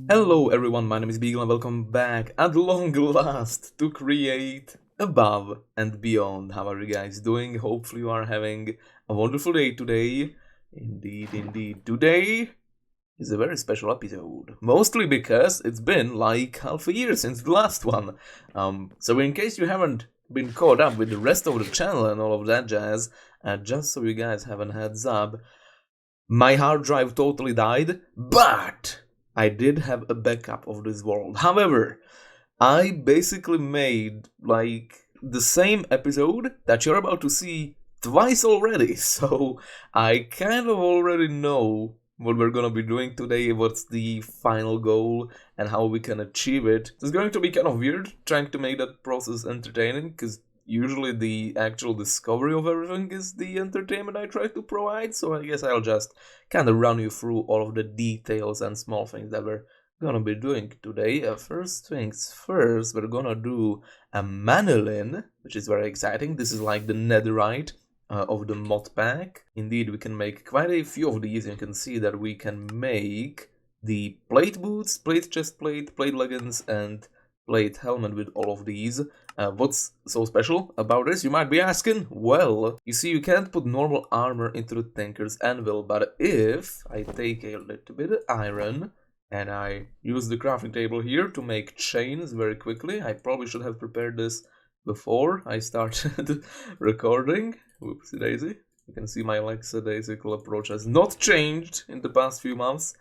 Hello everyone, my name is Bygl and welcome back at long last to create Above and Beyond. How are you guys doing? Hopefully you are having a wonderful day today. Indeed. Today is a very special episode. Mostly because it's been like half a year since the last one. So in case you haven't been caught up with the rest of the channel and all of that jazz, just so you guys have a heads up, my hard drive totally died, but I did have a backup of this world. However, I basically made like the same episode that you're about to see twice already, so I kind of already know what we're gonna be doing today, what's the final goal, and how we can achieve it. It's going to be kind of weird trying to make that process entertaining, because usually the actual discovery of everything is the entertainment I try to provide, so I guess I'll just kind of run you through all of the details and small things that we're gonna be doing today. First things first, we're gonna do a manolin, which is very exciting. This is like the netherite of the mod pack. Indeed, we can make quite a few of these. You can see that we can make the plate boots, plate chest plate, plate leggings, and plate helmet with all of these. What's so special about this, you might be asking? Well, you see, you can't put normal armor into the tinker's anvil, but if I take a little bit of iron and I use the crafting table here to make chains very quickly, I probably should have prepared this before I started recording. Whoopsie daisy. You can see my lackadaisical approach has not changed in the past few months.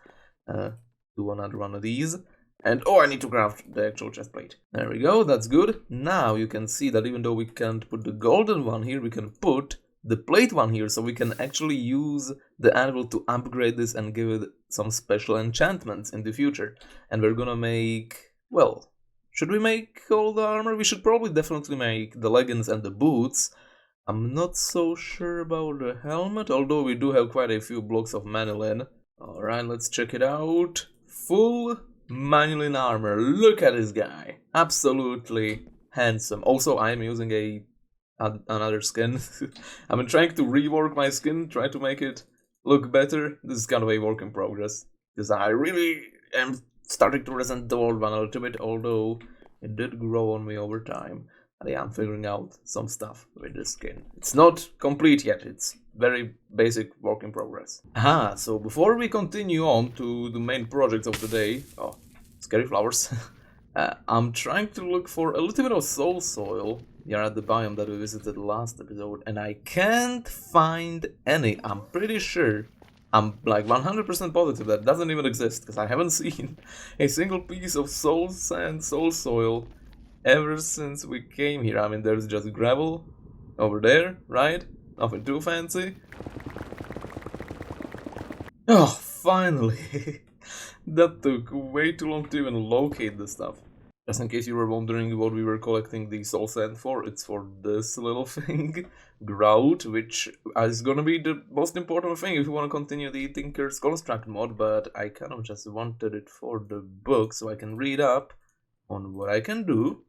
Do another one of these. And oh, I need to craft the actual chest plate. There we go, that's good. Now you can see that even though we can't put the golden one here, we can put the plate one here, so we can actually use the anvil to upgrade this and give it some special enchantments in the future. And we're gonna make, well, should we make all the armor? We should probably definitely make the leggings and the boots. I'm not so sure about the helmet, although we do have quite a few blocks of manolin. Alright, let's check it out. Full manolin armor. Look at this guy. Absolutely handsome. Also, I'm using another skin. I've been trying to rework my skin, try to make it look better. This is kind of a work in progress, because I really am starting to resent the old one a little bit, although it did grow on me over time. And yeah, I'm figuring out some stuff with this skin. It's not complete yet, it's very basic work in progress. Aha, so before we continue on to the main project of the day, oh, scary flowers, I'm trying to look for a little bit of soul soil here at the biome that we visited last episode, and I can't find any. I'm pretty sure, I'm like 100% positive that doesn't even exist, because I haven't seen a single piece of soul sand, soul soil ever since we came here. I mean, there's just gravel over there, right? Nothing too fancy. Oh, finally! That took way too long to even locate the stuff. Just in case you were wondering what we were collecting the soul sand for, it's for this little thing, grout, which is gonna be the most important thing if you want to continue the Tinker's Construct mod, but I kind of just wanted it for the book so I can read up on what I can do.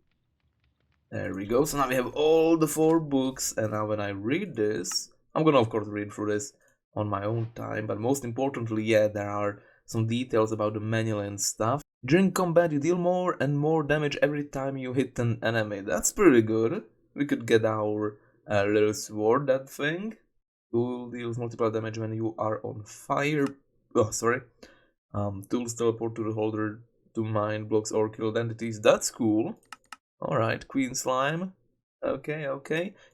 There we go, so now we have all the 4 books, and now when I read this, I'm gonna of course read through this on my own time, but most importantly, yeah, there are some details about the manual and stuff. During combat, you deal more and more damage every time you hit an enemy. That's pretty good. We could get our little sword, that thing. Tool deals multiple damage when you are on fire. Oh, sorry. Tools teleport to the holder to mine blocks or killed entities. That's cool. Alright, Queen Slime. Okay.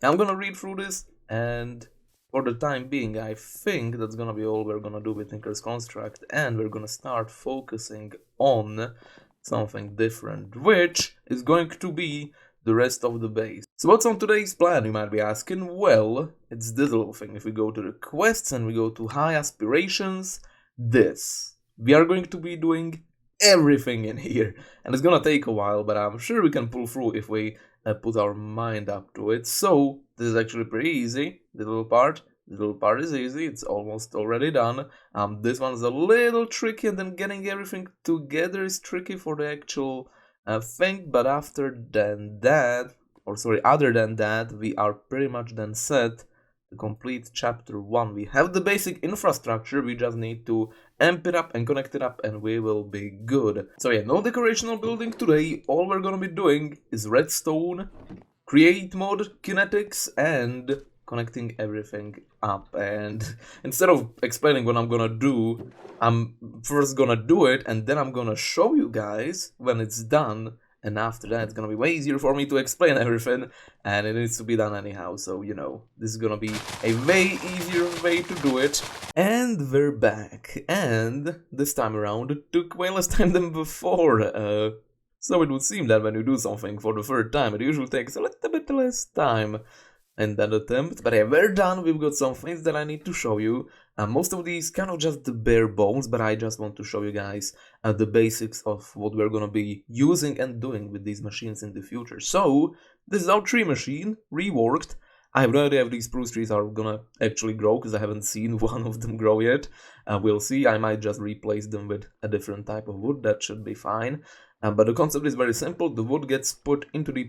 I'm gonna read through this, and for the time being, I think that's gonna be all we're gonna do with Tinker's Construct, and we're gonna start focusing on something different, which is going to be the rest of the base. So what's on today's plan, you might be asking? Well, it's this little thing. If we go to the quests and we go to high aspirations, we are going to be doing everything in here, and it's gonna take a while, but I'm sure we can pull through if we put our mind up to it. So this is actually pretty easy. The little part is easy. It's almost already done. This one's a little tricky, and then getting everything together is tricky for the actual thing. But other than that, we are pretty much then set to complete chapter 1. We have the basic infrastructure. We just need to amp it up and connect it up, and we will be good. So yeah, no decorational building today. All we're gonna be doing is redstone, create mod, kinetics, and connecting everything up. And instead of explaining what I'm gonna do, I'm first gonna do it, and then I'm gonna show you guys when it's done. And after that, it's gonna be way easier for me to explain everything, and it needs to be done anyhow. So, you know, this is gonna be a way easier way to do it. And we're back. And this time around, it took way less time than before. So it would seem that when you do something for the third time, it usually takes a little bit less time in that attempt. But yeah, we're done. We've got some things that I need to show you. Most of these kind of just the bare bones, but I just want to show you guys the basics of what we're gonna be using and doing with these machines in the future. So this is our tree machine, reworked. I have no idea if these spruce trees are gonna actually grow, because I haven't seen one of them grow yet. We'll see. I might just replace them with a different type of wood. That should be fine. But the concept is very simple. The wood gets put into the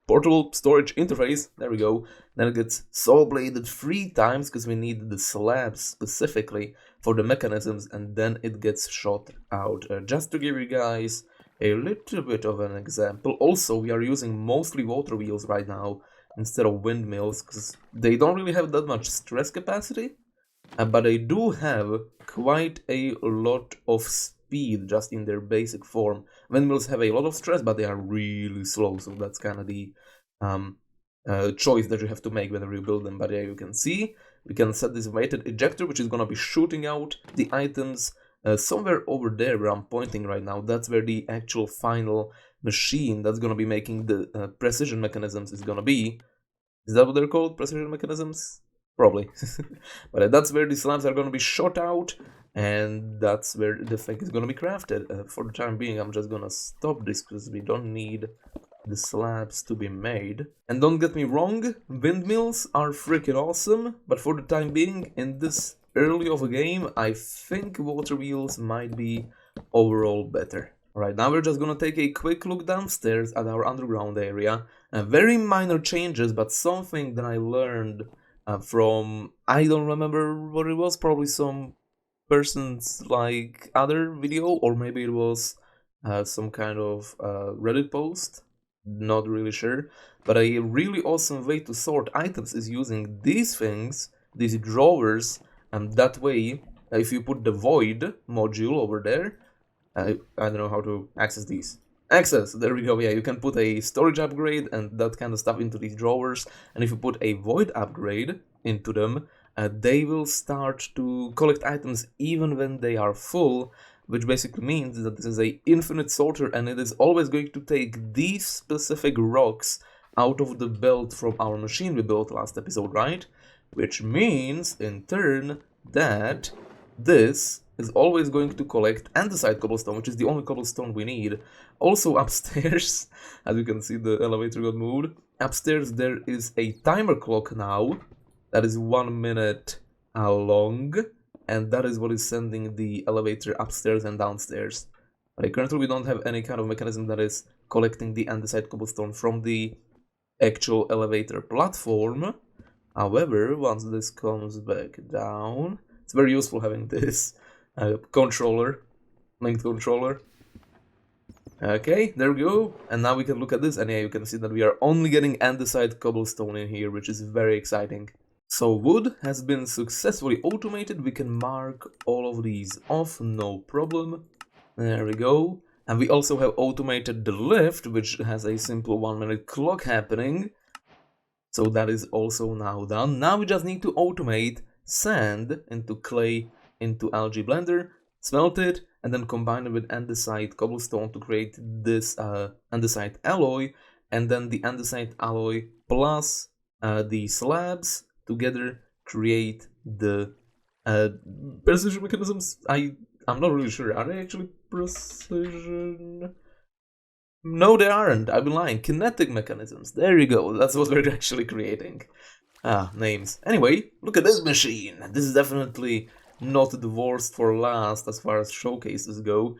portable storage interface. There we go. Then it gets saw bladed 3 times, because we need the slabs specifically for the mechanisms, and then it gets shot out. Just to give you guys a little bit of an example. Also, we are using mostly water wheels right now instead of windmills, because they don't really have that much stress capacity, but they do have quite a lot of speed just in their basic form. Windmills have a lot of stress, but they are really slow, so that's kind of the choice that you have to make whenever you build them. But yeah, you can see we can set this weighted ejector, which is gonna be shooting out the items somewhere over there where I'm pointing right now. That's where the actual final machine that's gonna be making the precision mechanisms is gonna be. Is that what they're called? Precision mechanisms? Probably. But that's where the slabs are gonna be shot out, and that's where the thing is gonna be crafted. For the time being, I'm just gonna stop this because we don't need the slabs to be made. And don't get me wrong, windmills are freaking awesome, but for the time being, in this early of a game, I think water wheels might be overall better. Alright, now we're just gonna take a quick look downstairs at our underground area. Very minor changes, but something that I learned from, I don't remember what it was, probably some person's like other video, or maybe it was some kind of Reddit post, not really sure. But a really awesome way to sort items is using these things, these drawers, and that way if you put the void module over there, I don't know how to access these. Access, there we go. Yeah, you can put a storage upgrade and that kind of stuff into these drawers, and if you put a void upgrade into them, they will start to collect items even when they are full, which basically means that this is a infinite sorter, and it is always going to take these specific rocks out of the belt from our machine we built last episode, right? Which means, in turn, that this is always going to collect andesite cobblestone, which is the only cobblestone we need. Also upstairs, as you can see, the elevator got moved. Upstairs there is a timer clock now that is 1 minute long, and that is what is sending the elevator upstairs and downstairs. Currently we don't have any kind of mechanism that is collecting the andesite cobblestone from the actual elevator platform. However, once this comes back down, it's very useful having this controller, linked controller. Okay, there we go. And now we can look at this, and yeah, you can see that we are only getting andesite cobblestone in here, which is very exciting. So wood has been successfully automated. We can mark all of these off, no problem. There we go. And we also have automated the lift, which has a simple 1 minute clock happening. So that is also now done. Now we just need to automate sand into clay into algae blender, smelt it, and then combine it with andesite cobblestone to create this andesite alloy, and then the andesite alloy plus the slabs together create the precision mechanisms. I'm not really sure. Are they actually precision? No, they aren't. I've been lying. Kinetic mechanisms. There you go. That's what we're actually creating. Names. Anyway, look at this machine. This is definitely not the worst for last as far as showcases go.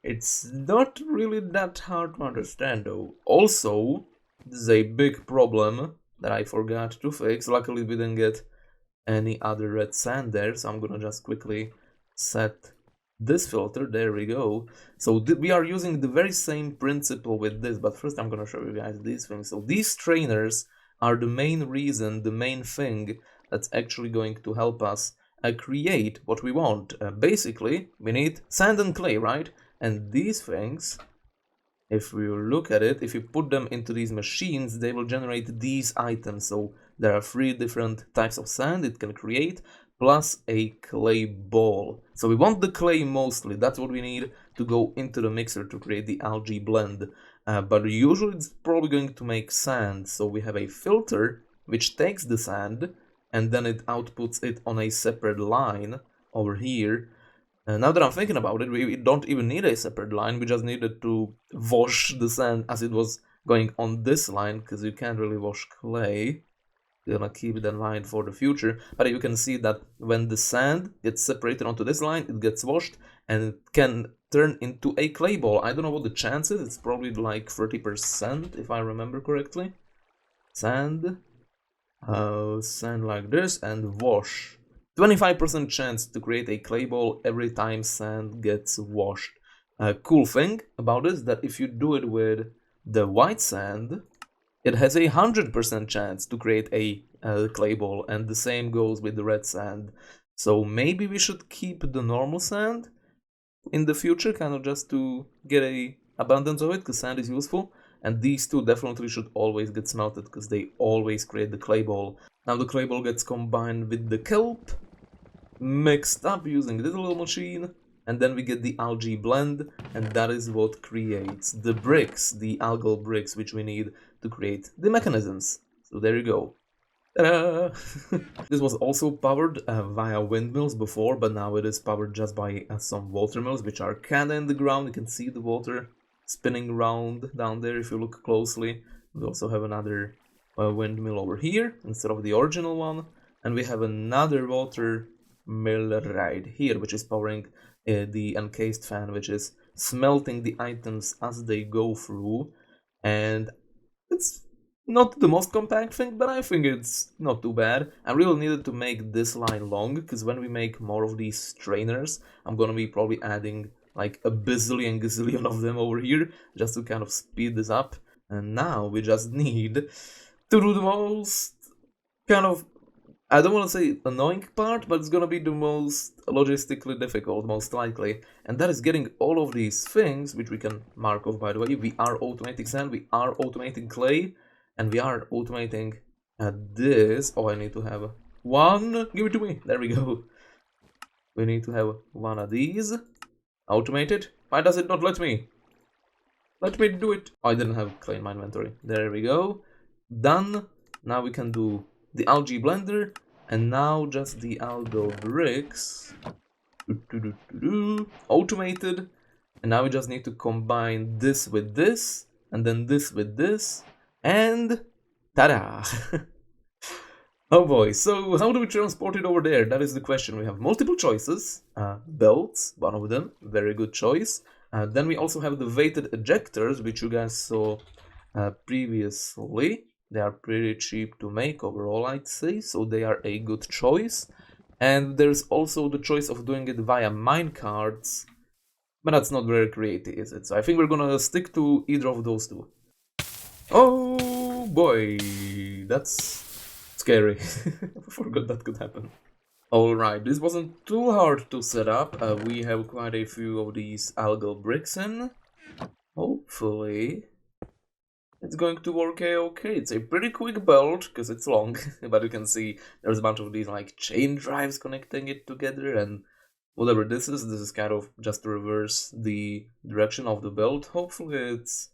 It's not really that hard to understand though. Also, this is a big problem that I forgot to fix. Luckily we didn't get any other red sand there, so I'm gonna just quickly set this filter. There we go. So we are using the very same principle with this, but first I'm gonna show you guys these things. So these strainers are the main reason, the main thing that's actually going to help us create what we want. Basically, we need sand and clay, right? And these things, if we look at it, if you put them into these machines, they will generate these items. So there are 3 different types of sand it can create, plus a clay ball. So we want the clay mostly, that's what we need to go into the mixer to create the algae blend. But usually it's probably going to make sand, so we have a filter which takes the sand and then it outputs it on a separate line over here. Now that I'm thinking about it, we don't even need a separate line, we just needed to wash the sand as it was going on this line, because you can't really wash clay. We're gonna keep it in mind for the future, but you can see that when the sand gets separated onto this line, it gets washed, and it can turn into a clay ball. I don't know what the chance is, it's probably like 30% if I remember correctly. Sand, sand like this, and wash. 25% chance to create a clay ball every time sand gets washed. Cool thing about this is that if you do it with the white sand, it has a 100% chance to create a clay ball, and the same goes with the red sand. So maybe we should keep the normal sand in the future, kind of just to get a abundance of it, because sand is useful. And these two definitely should always get smelted, because they always create the clay ball. Now the clay ball gets combined with the kelp, mixed up using this little machine, and then we get the algae blend, and that is what creates the bricks, the algal bricks, which we need to create the mechanisms. So there you go. Ta-da! This was also powered via windmills before, but now it is powered just by some water mills, which are kinda in the ground. You can see the water spinning around down there if you look closely. We also have another windmill over here instead of the original one, and we have another water mill right here, which is powering the encased fan, which is smelting the items as they go through. And it's not the most compact thing, but I think it's not too bad. I really needed to make this line long, because when we make more of these strainers, I'm gonna be probably adding like a bazillion gazillion of them over here, just to kind of speed this up. And now we just need to do the most kind of, I don't want to say annoying part, but it's gonna be the most logistically difficult, most likely. And that is getting all of these things, which we can mark off by the way. We are automating sand, we are automating clay, and we are automating this. Oh, I need to have one. Give it to me. There we go. We need to have one of these. Automated. Why does it not let me? Let me do it. Oh, I didn't have clay in my inventory. There we go. Done. Now we can do the algae blender, and now just the algal bricks. Automated. And now we just need to combine this with this, and then this with this, and ta-da! Oh boy, so how do we transport it over there? That is the question. We have multiple choices. Belts, one of them, very good choice. Then we also have the weighted ejectors, which you guys saw previously. They are pretty cheap to make overall, I'd say, so they are a good choice. And there's also the choice of doing it via minecarts, but that's not very creative, is it? So I think we're gonna stick to either of those two. Oh boy, that's scary. I forgot that could happen. Alright, this wasn't too hard to set up. We have quite a few of these algal bricks in. Hopefully it's going to work okay. It's a pretty quick build, because it's long, but you can see there's a bunch of these like chain drives connecting it together, and whatever this is kind of just to reverse the direction of the build. Hopefully it's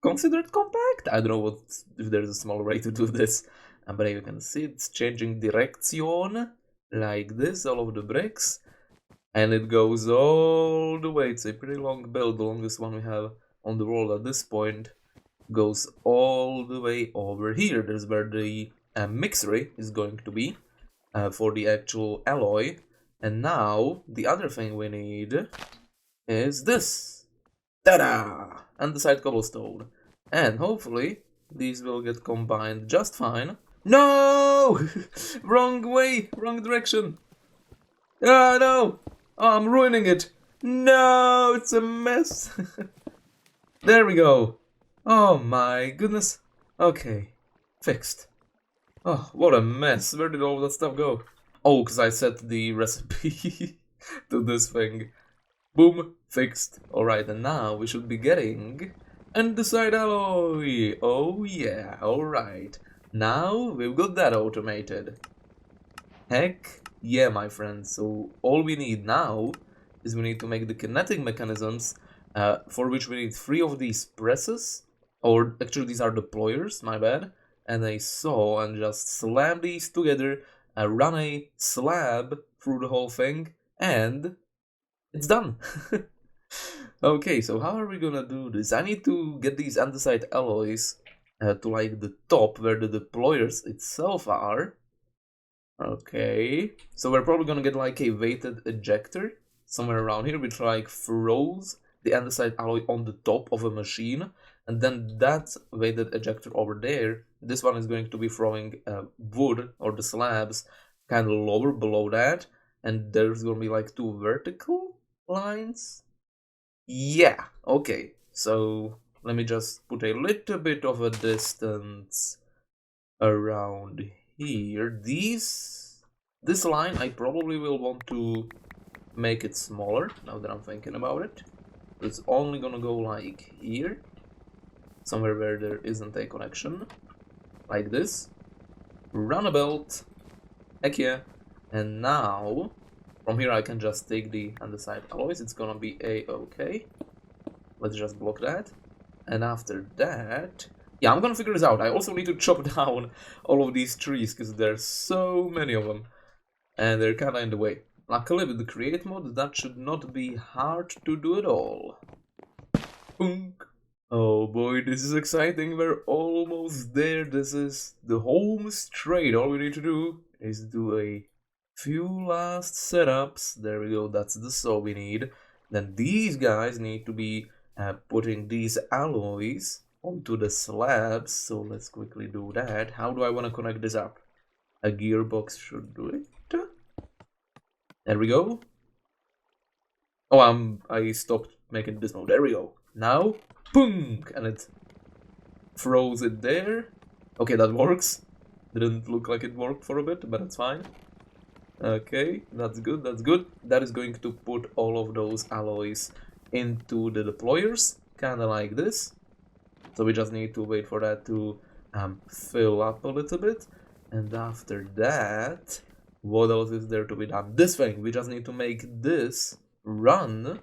considered compact. I don't know if there's a smaller way to do this, but you can see it's changing direction like this, all of the bricks, and it goes all the way. It's a pretty long build. The longest one we have on the world at this point goes all the way over here. There's where the mixery is going to be for the actual alloy. And now the other thing we need is this. Ta-da! Andesite cobblestone. And hopefully these will get combined just fine. No! Wrong way! Wrong direction! Ah, no! Oh, I'm ruining it! No, it's a mess! There we go! Oh my goodness! Okay, fixed. Oh, what a mess! Where did all that stuff go? Oh, because I set the recipe to this thing. Boom, fixed. Alright, and now we should be getting andesite alloy. Oh yeah, alright. Now we've got that automated. Heck yeah, my friends. So all we need now is we need to make the kinetic mechanisms, for which we need 3 of these presses. Or actually these are deployers, my bad. And a saw, and just slam these together, run a slab through the whole thing, and it's done. Okay, so how are we gonna do this? I need to get these andesite alloys to like the top where the deployers itself are. Okay, so we're probably gonna get like a weighted ejector somewhere around here, which like throws the andesite alloy on the top of a machine, and then that weighted ejector over there, this one is going to be throwing wood or the slabs kind of lower below that, and there's gonna be like 2 vertical lines. Yeah, okay, so let me just put a little bit of a distance around here. This line, I probably will want to make it smaller, now that I'm thinking about it. It's only gonna go like here, somewhere where there isn't a connection, like this. Runabout, heck yeah. And now, from here I can just take the andesite alloys, it's gonna be a-okay. Let's just block that. And after that, yeah, I'm gonna figure this out. I also need to chop down all of these trees, because there's so many of them. And they're kinda in the way. Luckily, with the create mode, that should not be hard to do at all. Boom. Oh boy, this is exciting. We're almost there. This is the home straight. All we need to do is do a few last setups. There we go, that's the saw we need. Then these guys need to be putting these alloys onto the slabs. So let's quickly do that. How do I want to connect this up? A gearbox should do it. There we go. Oh, I stopped making this mode. There we go. Now, boom, and it throws it there. Okay, that works. Didn't look like it worked for a bit, but it's fine. Okay, that's good, that's good. That is going to put all of those alloys into the deployers, kinda like this. So we just need to wait for that to fill up a little bit. And after that, what else is there to be done? This thing, we just need to make this run.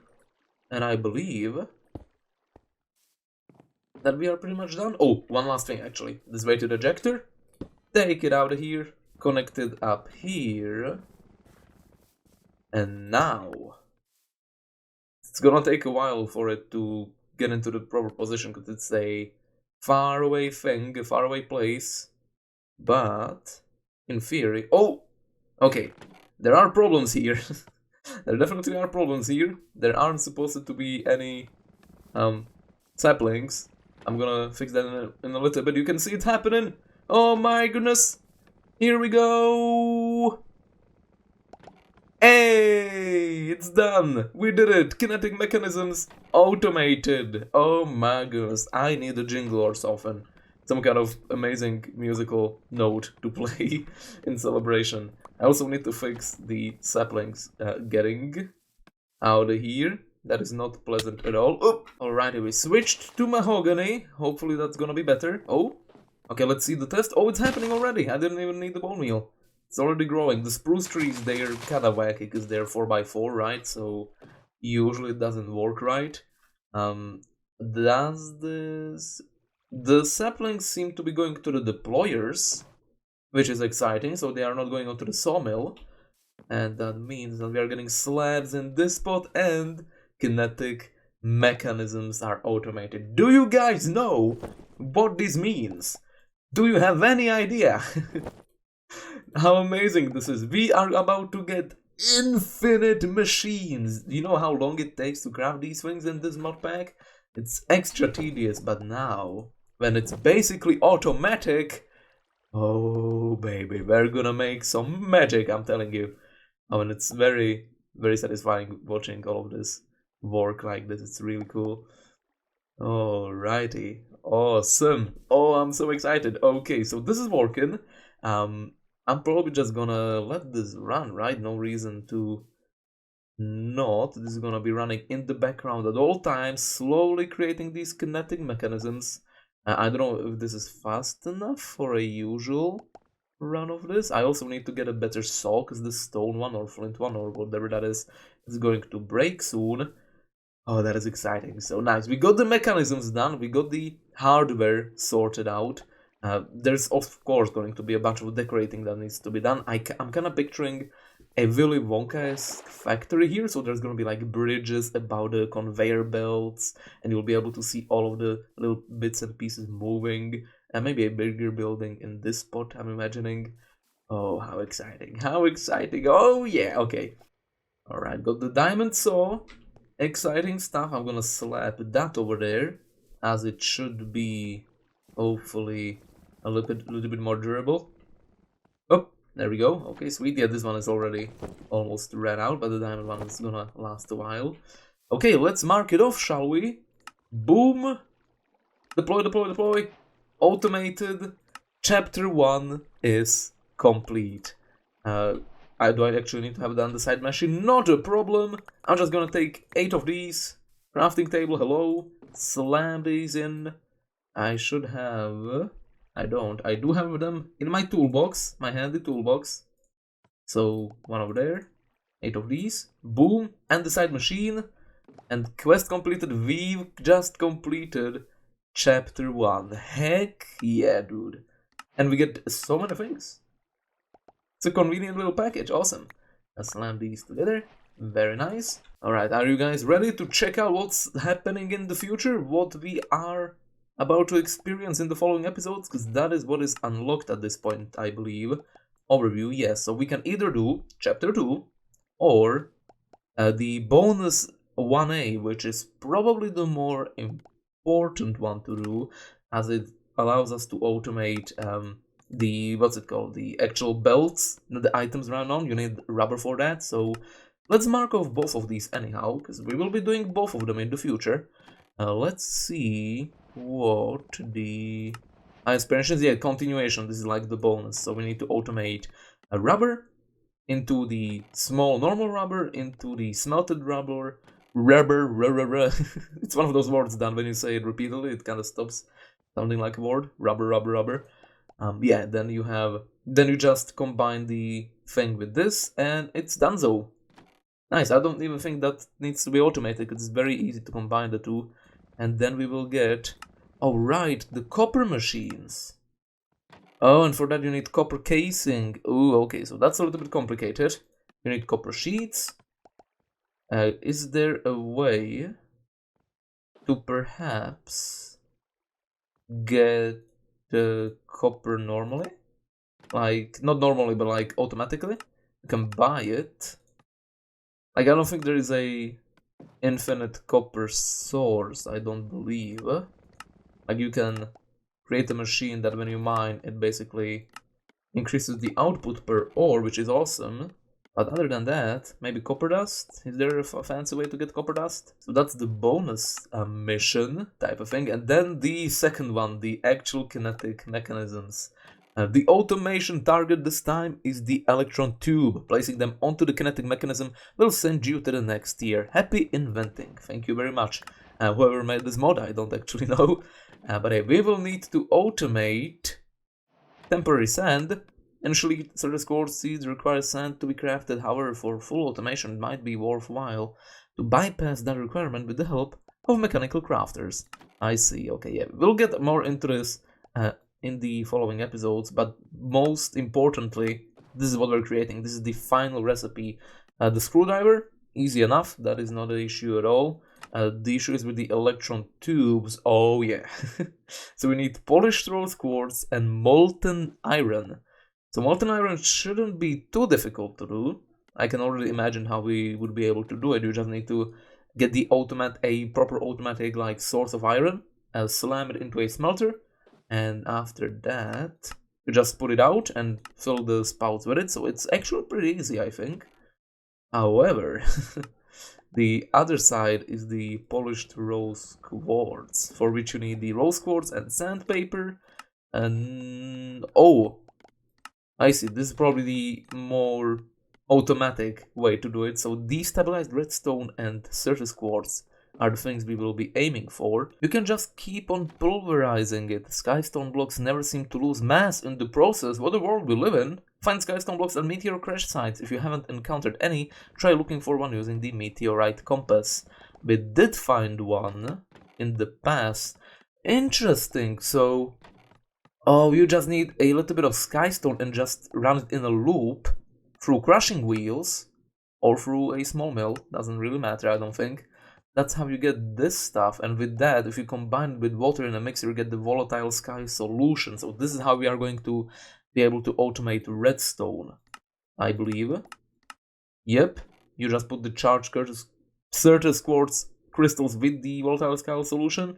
And I believe that we are pretty much done. Oh, one last thing actually. This weighted ejector. Take it out of here. Connect it up here. And now it's gonna take a while for it to get into the proper position, because it's a far away thing, a far away place. But in theory, oh, okay, there are problems here. There definitely are problems here. There aren't supposed to be any saplings. I'm gonna fix that in a little bit. You can see it happening. Oh my goodness. Here we go! Hey! It's done! We did it! Kinetic mechanisms automated! Oh my goodness, I need a jingle or something. Some kind of amazing musical note to play in celebration. I also need to fix the saplings getting out of here. That is not pleasant at all. Oh! Alrighty, we switched to mahogany. Hopefully that's gonna be better. Oh! Okay, let's see the test. Oh, it's happening already. I didn't even need the bone meal. It's already growing. The spruce trees, they're kinda wacky because they're 4x4, right? So usually it doesn't work right. Does this... The saplings seem to be going to the deployers, which is exciting. So they are not going onto the sawmill. And that means that we are getting slabs in this spot, and kinetic mechanisms are automated. Do you guys know what this means? Do you have any idea how amazing this is? We are about to get infinite machines. You know how long it takes to craft these things in this mod pack? It's extra tedious, but now, when it's basically automatic, oh baby, we're gonna make some magic, I'm telling you. I mean, it's very, very satisfying watching all of this work like this. It's really cool. Alrighty, awesome. Oh, I'm so excited. Okay, so this is working. Um, I'm probably just gonna let this run, right? No reason to not. This is gonna be running in the background at all times, slowly creating these kinetic mechanisms. I don't know if this is fast enough for a usual run of this. I also need to get a better saw, because this stone one or flint one or whatever that is going to break soon. Oh, that is exciting. So nice. We got the mechanisms done. We got the hardware sorted out. There's, of course, going to be a bunch of decorating that needs to be done. I'm kind of picturing a Willy Wonka-esque factory here. So there's going to be like bridges about the conveyor belts. And you'll be able to see all of the little bits and pieces moving. And maybe a bigger building in this spot, I'm imagining. Oh, how exciting. How exciting. Oh, yeah. Okay. Alright, got the diamond saw. Exciting stuff. I'm gonna slap that over there, as it should be hopefully a little bit more durable. Oh, there we go. Okay, sweet. Yeah, this one is already almost ran out, but the diamond one is gonna last a while. Okay, let's mark it off, shall we? Boom! Deploy, deploy, deploy! Automated. Chapter 1 is complete. Do I actually need to have it on the side machine? Not a problem. I'm just gonna take 8 of these. Crafting table, hello. Slam these in. I should have... I don't. I do have them in my toolbox, my handy toolbox. So, one over there. 8 of these. Boom. And the side machine. And quest completed. We've just completed Chapter 1. Heck yeah, dude. And we get so many things. It's a convenient little package, awesome. Let's slam these together, very nice. Alright, are you guys ready to check out what's happening in the future? What we are about to experience in the following episodes? Because that is what is unlocked at this point, I believe. Overview, yes, so we can either do Chapter 2 or the bonus 1A, which is probably the more important one to do, as it allows us to automate the actual belts that the items run on. You need rubber for that, so let's mark off both of these anyhow, because we will be doing both of them in the future. Let's see what the Aspirations, yeah, continuation. This is like the bonus, so we need to automate a rubber into the small normal rubber, into the smelted rubber. It's one of those words that when you say it repeatedly, it kind of stops sounding like a word. Rubber. Yeah, then you just combine the thing with this, and it's donezo. Nice. I don't even think that needs to be automated, because it's very easy to combine the two. And then we will get, oh right, the copper machines. Oh, and for that you need copper casing. Ooh, okay, so that's a little bit complicated. You need copper sheets. Is there a way to perhaps get the copper normally? Like, not normally, but like automatically? You can buy it. Like, I don't think there is a infinite copper source, I don't believe. Like, you can create a machine that when you mine, it basically increases the output per ore, which is awesome. But other than that, maybe copper dust? Is there a fancy way to get copper dust? So that's the bonus mission type of thing. And then the second one, the actual kinetic mechanisms. The automation target this time is the electron tube. Placing them onto the kinetic mechanism will send you to the next tier. Happy inventing. Thank you very much. Whoever made this mod, I don't actually know. But hey, we will need to automate temporary sand. Initially, certain quartz seeds require sand to be crafted. However, for full automation, it might be worthwhile to bypass that requirement with the help of mechanical crafters. I see. Okay, yeah, we'll get more into this in the following episodes, but most importantly, this is what we're creating. This is the final recipe. The screwdriver, easy enough. That is not an issue at all. The issue is with the electron tubes. Oh yeah. So we need polished rose quartz and molten iron. So molten iron shouldn't be too difficult to do. I can already imagine how we would be able to do it. You just need to get a proper automatic like source of iron, slam it into a smelter, and after that you just put it out and fill the spouts with it. So it's actually pretty easy, I think. However, the other side is the polished rose quartz, for which you need the rose quartz and sandpaper. And oh, I see, this is probably the more automatic way to do it. So destabilized redstone and surface quartz are the things we will be aiming for. You can just keep on pulverizing it. Skystone blocks never seem to lose mass in the process. What a world we live in! Find skystone blocks at meteor crash sites. If you haven't encountered any, try looking for one using the meteorite compass. We did find one in the past. Interesting, so... oh, you just need a little bit of skystone and just run it in a loop through crushing wheels or through a small mill. Doesn't really matter, I don't think. That's how you get this stuff, and with that, if you combine it with water in a mixer, you get the volatile sky solution. So this is how we are going to be able to automate redstone, I believe. Yep, you just put the charged Certus quartz crystals with the volatile sky solution,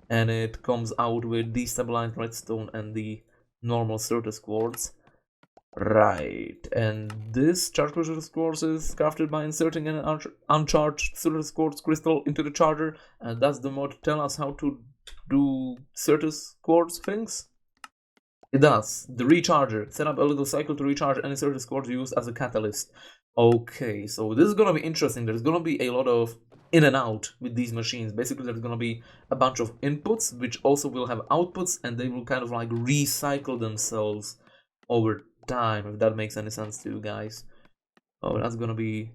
and it comes out with destabilized redstone and the normal Certus quartz. Right, and this charged quartz is crafted by inserting an uncharged Certus quartz crystal into the charger, and does the mod tell us how to do Certus quartz things? It does. The recharger. Set up a little cycle to recharge any Certus quartz used as a catalyst. Okay, so this is gonna be interesting. There's gonna be a lot of in and out with these machines. Basically, there's gonna be a bunch of inputs, which also will have outputs, and they will kind of like recycle themselves over time, if that makes any sense to you guys. Oh, that's gonna be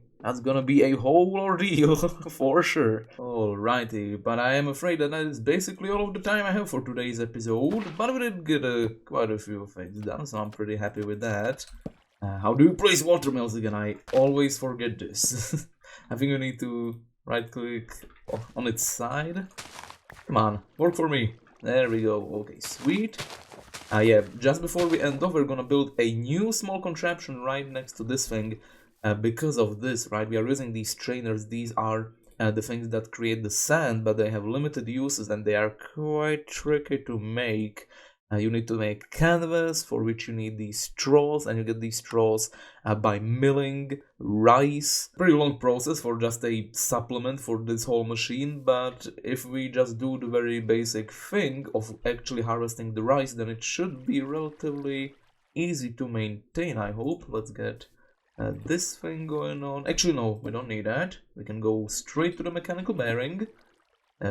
a whole ordeal for sure. Alrighty, but I am afraid that is basically all of the time I have for today's episode. But we did get quite a few things done, so I'm pretty happy with that. How do you place water mills again? I always forget this. I think you need to right click on its side. Come on, work for me. There we go. Okay, sweet. Yeah, just before we end off, we're gonna build a new small contraption right next to this thing. Because of this, right, we are using these trainers. These are the things that create the sand, but they have limited uses and they are quite tricky to make. You need to make canvas, for which you need these straws, and you get these straws by milling rice. Pretty long process for just a supplement for this whole machine, but if we just do the very basic thing of actually harvesting the rice, then it should be relatively easy to maintain, I hope. Let's get this thing going on. Actually, no, we don't need that. We can go straight to the mechanical bearing,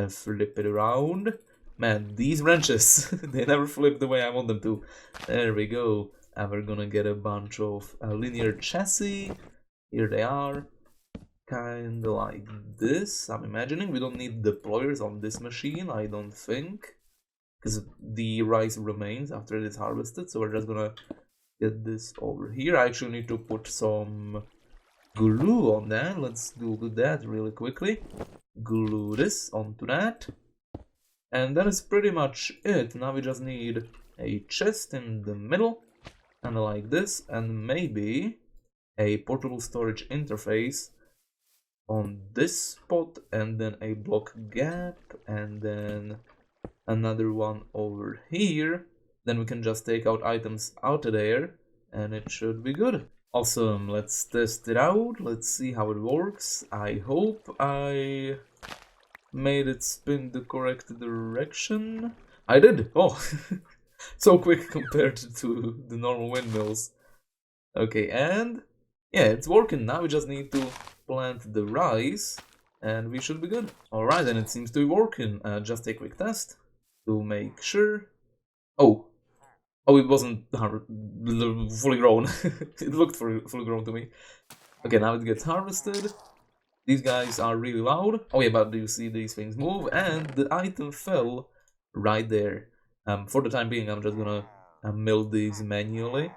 flip it around. Man, these wrenches, they never flip the way I want them to. There we go. And we're gonna get a bunch of linear chassis. Here they are. Kinda like this, I'm imagining. We don't need deployers on this machine, I don't think. Because the rice remains after it is harvested, so we're just gonna get this over here. I actually need to put some glue on that. Let's do that really quickly. Glue this onto that. And that is pretty much it. Now we just need a chest in the middle, kind of like this, and maybe a portable storage interface on this spot, and then a block gap, and then another one over here. Then we can just take out items out of there, and it should be good. Awesome, let's test it out. Let's see how it works. I hope I made it spin the correct direction. I did! Oh! So quick compared to the normal windmills. Okay, and yeah, it's working. Now we just need to plant the rice and we should be good. Alright, and it seems to be working. Just a quick test to make sure. Oh, it wasn't fully grown. It looked fully grown to me. Okay, now it gets harvested. These guys are really loud. Oh yeah, but do you see these things move? And the item fell right there. For the time being, I'm just gonna mill these manually.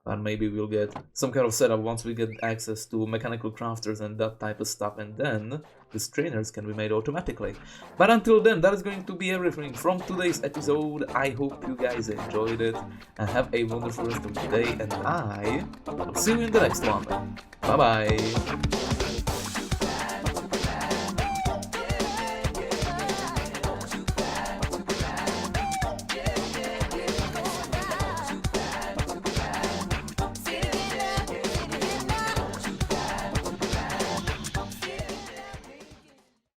And maybe we'll get some kind of setup once we get access to mechanical crafters and that type of stuff. And then these trainers can be made automatically. But until then, that is going to be everything from today's episode. I hope you guys enjoyed it. And have a wonderful rest of the day. And I will see you in the next one. Bye bye.